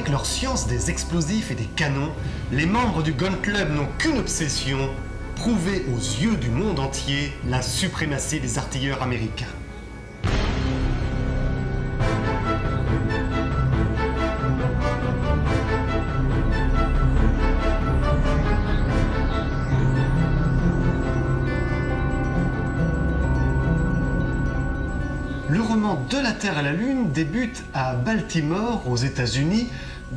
Avec leur science des explosifs et des canons, les membres du Gun Club n'ont qu'une obsession, prouver aux yeux du monde entier la suprématie des artilleurs américains. Le roman De la Terre à la Lune débute à Baltimore, aux États-Unis,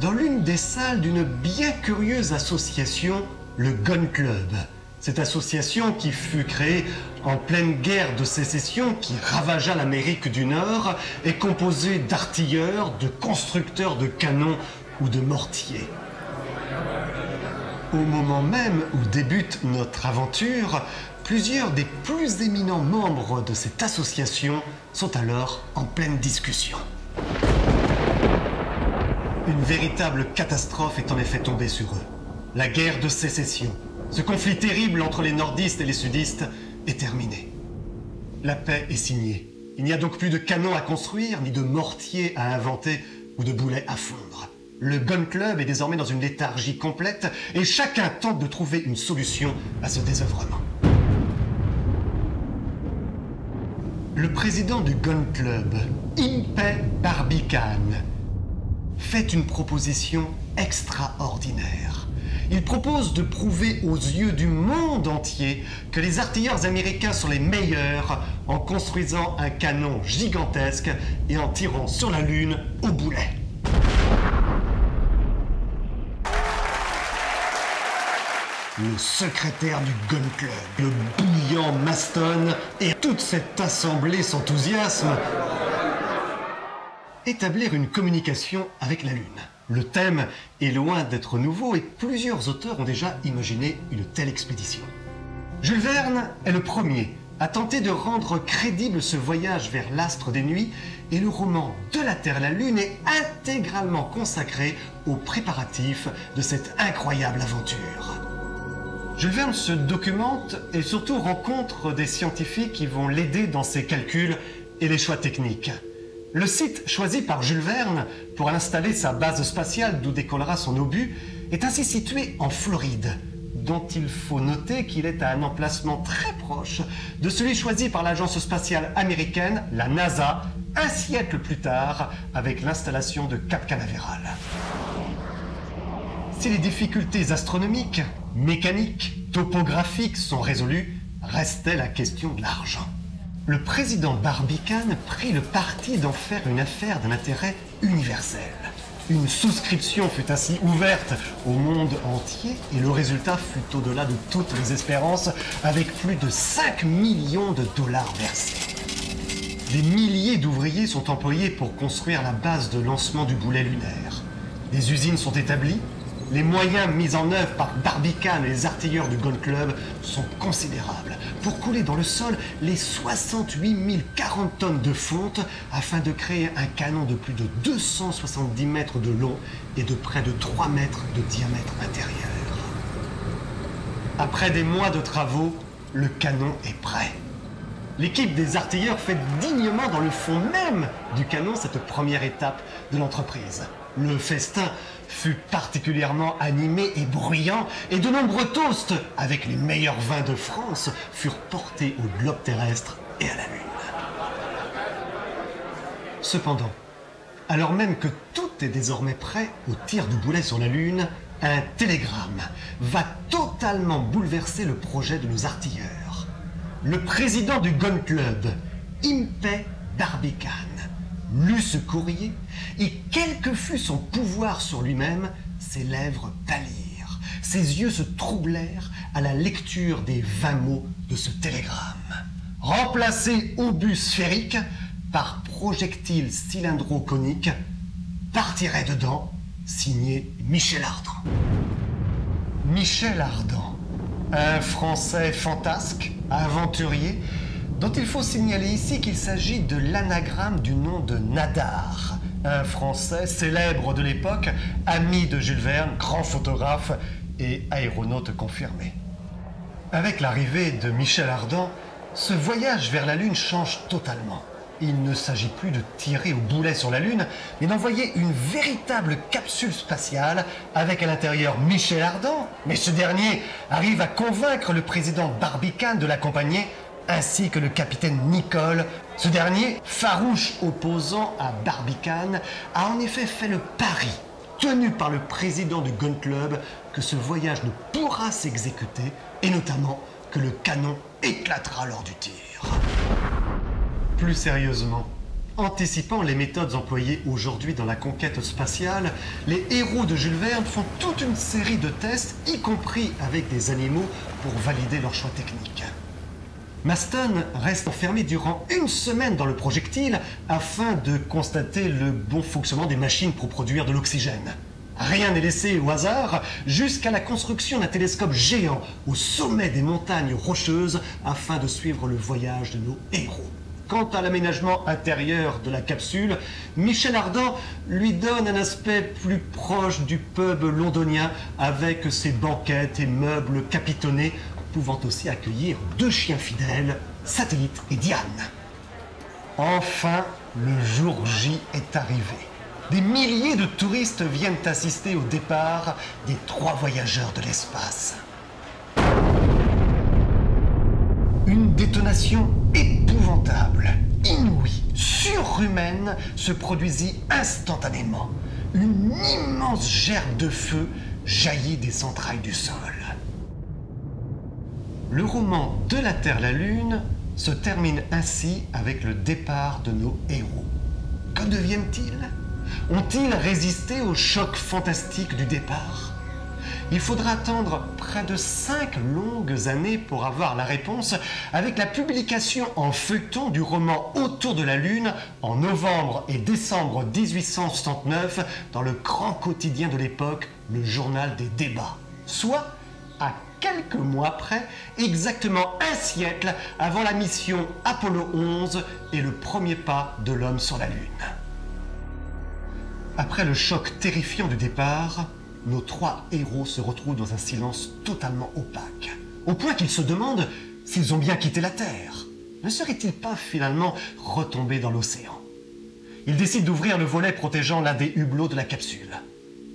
dans l'une des salles d'une bien curieuse association, le Gun Club. Cette association qui fut créée en pleine guerre de sécession qui ravagea l'Amérique du Nord est composée d'artilleurs, de constructeurs de canons ou de mortiers. Au moment même où débute notre aventure, plusieurs des plus éminents membres de cette association sont alors en pleine discussion. Une véritable catastrophe est en effet tombée sur eux. La guerre de sécession, ce conflit terrible entre les nordistes et les sudistes, est terminé. La paix est signée. Il n'y a donc plus de canons à construire, ni de mortiers à inventer ou de boulets à fondre. Le Gun Club est désormais dans une léthargie complète et chacun tente de trouver une solution à ce désœuvrement. Le président du Gun Club, Impey Barbicane, fait une proposition extraordinaire. Il propose de prouver aux yeux du monde entier que les artilleurs américains sont les meilleurs en construisant un canon gigantesque et en tirant sur la Lune au boulet. Le secrétaire du Gun Club, le bouillant Maston et toute cette assemblée s'enthousiasme. Établir une communication avec la Lune. Le thème est loin d'être nouveau et plusieurs auteurs ont déjà imaginé une telle expédition. Jules Verne est le premier à tenter de rendre crédible ce voyage vers l'astre des nuits et le roman De la Terre à la Lune est intégralement consacré aux préparatifs de cette incroyable aventure. Jules Verne se documente et surtout rencontre des scientifiques qui vont l'aider dans ses calculs et les choix techniques. Le site choisi par Jules Verne pour installer sa base spatiale d'où décollera son obus est ainsi situé en Floride, dont il faut noter qu'il est à un emplacement très proche de celui choisi par l'agence spatiale américaine, la NASA, un siècle plus tard avec l'installation de Cap Canaveral. Si les difficultés astronomiques, mécaniques, topographiques sont résolues, restait la question de l'argent. Le président Barbicane prit le parti d'en faire une affaire d'un intérêt universel. Une souscription fut ainsi ouverte au monde entier et le résultat fut au-delà de toutes les espérances avec plus de 5 millions de dollars versés. Des milliers d'ouvriers sont employés pour construire la base de lancement du boulet lunaire. Des usines sont établies. Les moyens mis en œuvre par Barbicane et les artilleurs du Gun Club sont considérables pour couler dans le sol les 68 040 tonnes de fonte afin de créer un canon de plus de 270 mètres de long et de près de 3 mètres de diamètre intérieur. Après des mois de travaux, le canon est prêt. L'équipe des artilleurs fait dignement dans le fond même du canon cette première étape de l'entreprise. Le festin fut particulièrement animé et bruyant et de nombreux toasts avec les meilleurs vins de France furent portés au globe terrestre et à la Lune. Cependant, alors même que tout est désormais prêt au tir du boulet sur la Lune, un télégramme va totalement bouleverser le projet de nos artilleurs. Le président du Gun Club, Impey Barbicane, lut ce courrier et quel que fût son pouvoir sur lui-même, ses lèvres pâlirent, ses yeux se troublèrent à la lecture des 20 mots de ce télégramme. Remplacer obus sphérique par projectile cylindro-conique, partirait dedans, signé Michel Ardan. Michel Ardan, un Français fantasque, aventurier, dont il faut signaler ici qu'il s'agit de l'anagramme du nom de Nadar, un Français célèbre de l'époque, ami de Jules Verne, grand photographe et aéronaute confirmé. Avec l'arrivée de Michel Ardan, ce voyage vers la Lune change totalement. Il ne s'agit plus de tirer au boulet sur la Lune, mais d'envoyer une véritable capsule spatiale avec à l'intérieur Michel Ardan. Mais ce dernier arrive à convaincre le président Barbicane de l'accompagner, ainsi que le capitaine Nicole. Ce dernier, farouche opposant à Barbicane, a en effet fait le pari, tenu par le président du Gun Club, que ce voyage ne pourra s'exécuter, et notamment que le canon éclatera lors du tir. Plus sérieusement, anticipant les méthodes employées aujourd'hui dans la conquête spatiale, les héros de Jules Verne font toute une série de tests, y compris avec des animaux, pour valider leur choix technique. Maston reste enfermé durant une semaine dans le projectile afin de constater le bon fonctionnement des machines pour produire de l'oxygène. Rien n'est laissé au hasard jusqu'à la construction d'un télescope géant au sommet des montagnes rocheuses afin de suivre le voyage de nos héros. Quant à l'aménagement intérieur de la capsule, Michel Ardan lui donne un aspect plus proche du pub londonien avec ses banquettes et meubles capitonnés, pouvant aussi accueillir 2 chiens fidèles, Satellite et Diane. Enfin, le jour J est arrivé. Des milliers de touristes viennent assister au départ des 3 voyageurs de l'espace. Une détonation épouvantable, inouïe, surhumaine se produisit instantanément. Une immense gerbe de feu jaillit des entrailles du sol. Le roman De la Terre la Lune se termine ainsi avec le départ de nos héros. Que deviennent-ils? Ont-ils résisté au choc fantastique du départ? Il faudra attendre près de 5 longues années pour avoir la réponse avec la publication en feuilleton du roman Autour de la Lune en novembre et décembre 1869 dans le grand quotidien de l'époque, le Journal des débats. Soit à quelques mois près, exactement un siècle avant la mission Apollo 11 et le premier pas de l'homme sur la Lune. Après le choc terrifiant du départ, nos 3 héros se retrouvent dans un silence totalement opaque, au point qu'ils se demandent s'ils ont bien quitté la Terre. Ne seraient-ils pas finalement retombés dans l'océan? Ils décident d'ouvrir le volet protégeant l'un des hublots de la capsule.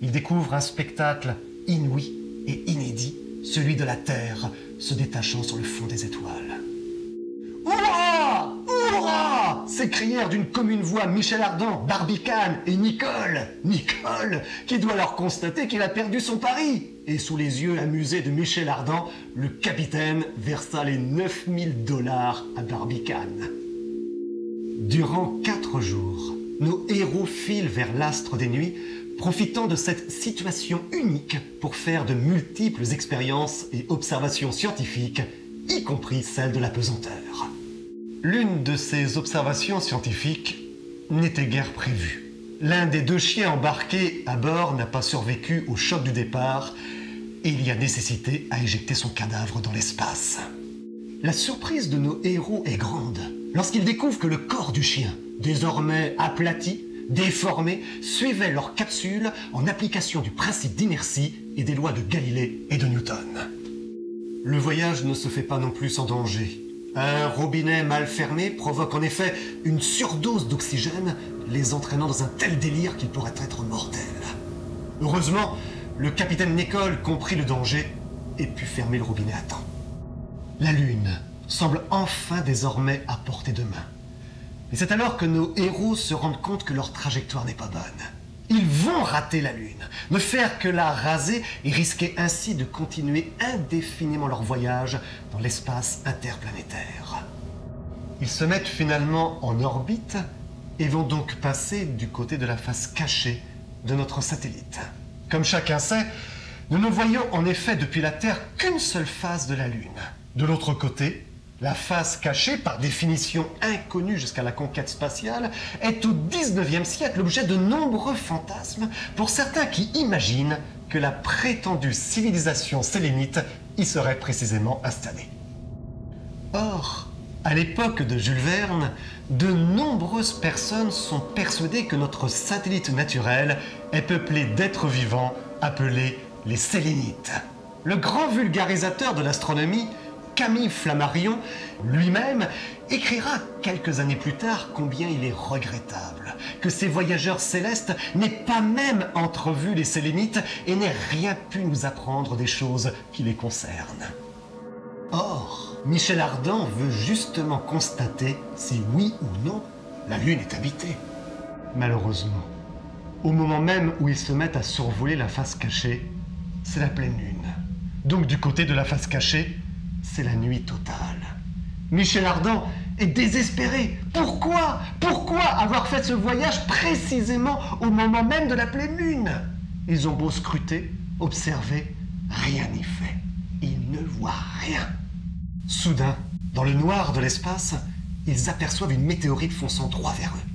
Ils découvrent un spectacle inouï et inédit, celui de la Terre se détachant sur le fond des étoiles. « Hurrah! Hurrah !» s'écrièrent d'une commune voix Michel Ardan, Barbicane et Nicole. Nicole, qui doit alors constater qu'il a perdu son pari. Et sous les yeux amusés de Michel Ardan, le capitaine versa les 9000 $ à Barbicane. Durant 4 jours, nos héros filent vers l'astre des nuits, profitant de cette situation unique pour faire de multiples expériences et observations scientifiques, y compris celle de la pesanteur. L'une de ces observations scientifiques n'était guère prévue. L'un des 2 chiens embarqués à bord n'a pas survécu au choc du départ et il y a nécessité à éjecter son cadavre dans l'espace. La surprise de nos héros est grande lorsqu'ils découvrent que le corps du chien, désormais aplati, déformé, suivait leur capsule en application du principe d'inertie et des lois de Galilée et de Newton. Le voyage ne se fait pas non plus sans danger. Un robinet mal fermé provoque en effet une surdose d'oxygène, les entraînant dans un tel délire qu'il pourrait être mortel. Heureusement, le capitaine Nicole comprit le danger et put fermer le robinet à temps. La Lune semble enfin désormais à portée de main. Et c'est alors que nos héros se rendent compte que leur trajectoire n'est pas bonne. Ils vont rater la Lune, ne faire que la raser et risquer ainsi de continuer indéfiniment leur voyage dans l'espace interplanétaire. Ils se mettent finalement en orbite et vont donc passer du côté de la face cachée de notre satellite. Comme chacun sait, nous ne voyons en effet depuis la Terre qu'une seule face de la Lune. De l'autre côté, la face cachée, par définition inconnue jusqu'à la conquête spatiale, est au XIXe siècle l'objet de nombreux fantasmes pour certains qui imaginent que la prétendue civilisation sélénite y serait précisément installée. Or, à l'époque de Jules Verne, de nombreuses personnes sont persuadées que notre satellite naturel est peuplé d'êtres vivants appelés les Sélénites. Le grand vulgarisateur de l'astronomie, Camille Flammarion, lui-même, écrira quelques années plus tard combien il est regrettable que ces voyageurs célestes n'aient pas même entrevu les Sélénites et n'aient rien pu nous apprendre des choses qui les concernent. Or, Michel Ardan veut justement constater si oui ou non la Lune est habitée. Malheureusement, au moment même où ils se mettent à survoler la face cachée, c'est la pleine lune. Donc du côté de la face cachée, c'est la nuit totale. Michel Ardan est désespéré. Pourquoi avoir fait ce voyage précisément au moment même de la pleine lune? Ils ont beau scruter, observer, rien n'y fait. Ils ne voient rien. Soudain, dans le noir de l'espace, ils aperçoivent une météorite fonçant droit vers eux.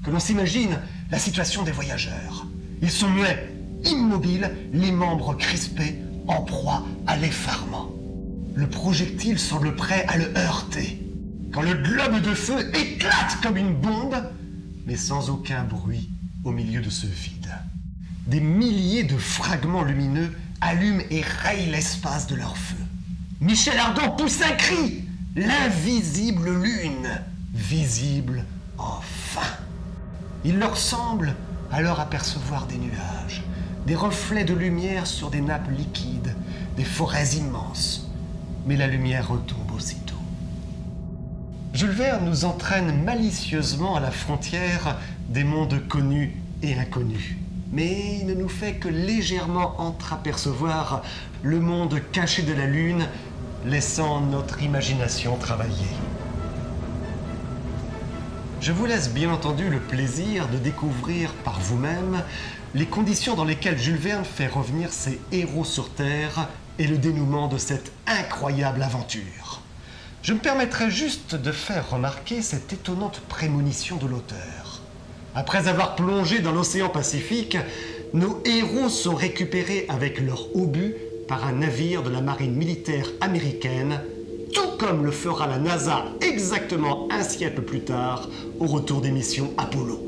Que l'on s'imagine la situation des voyageurs. Ils sont muets, immobiles, les membres crispés, en proie à l'effarement. Le projectile semble prêt à le heurter, quand le globe de feu éclate comme une bombe, mais sans aucun bruit au milieu de ce vide. Des milliers de fragments lumineux allument et rayent l'espace de leur feu. Michel Ardan pousse un cri, l'invisible lune, visible enfin. Il leur semble alors apercevoir des nuages, des reflets de lumière sur des nappes liquides, des forêts immenses. Mais la lumière retombe aussitôt. Jules Verne nous entraîne malicieusement à la frontière des mondes connus et inconnus. Mais il ne nous fait que légèrement entreapercevoir le monde caché de la Lune, laissant notre imagination travailler. Je vous laisse bien entendu le plaisir de découvrir par vous-même les conditions dans lesquelles Jules Verne fait revenir ses héros sur Terre et le dénouement de cette incroyable aventure. Je me permettrai juste de faire remarquer cette étonnante prémonition de l'auteur. Après avoir plongé dans l'océan Pacifique, nos héros sont récupérés avec leur obus par un navire de la marine militaire américaine, tout comme le fera la NASA exactement un siècle plus tard, au retour des missions Apollo.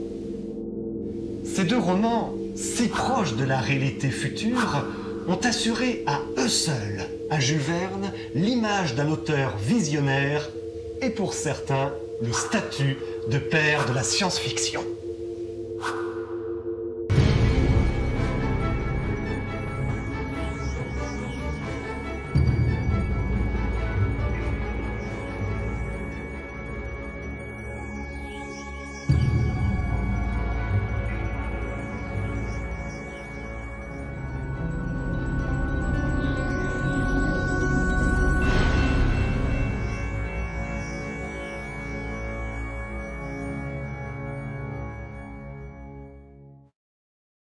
Ces deux romans, si proches de la réalité future, ont assuré à eux seuls, à Jules Verne, l'image d'un auteur visionnaire et pour certains, le statut de père de la science-fiction.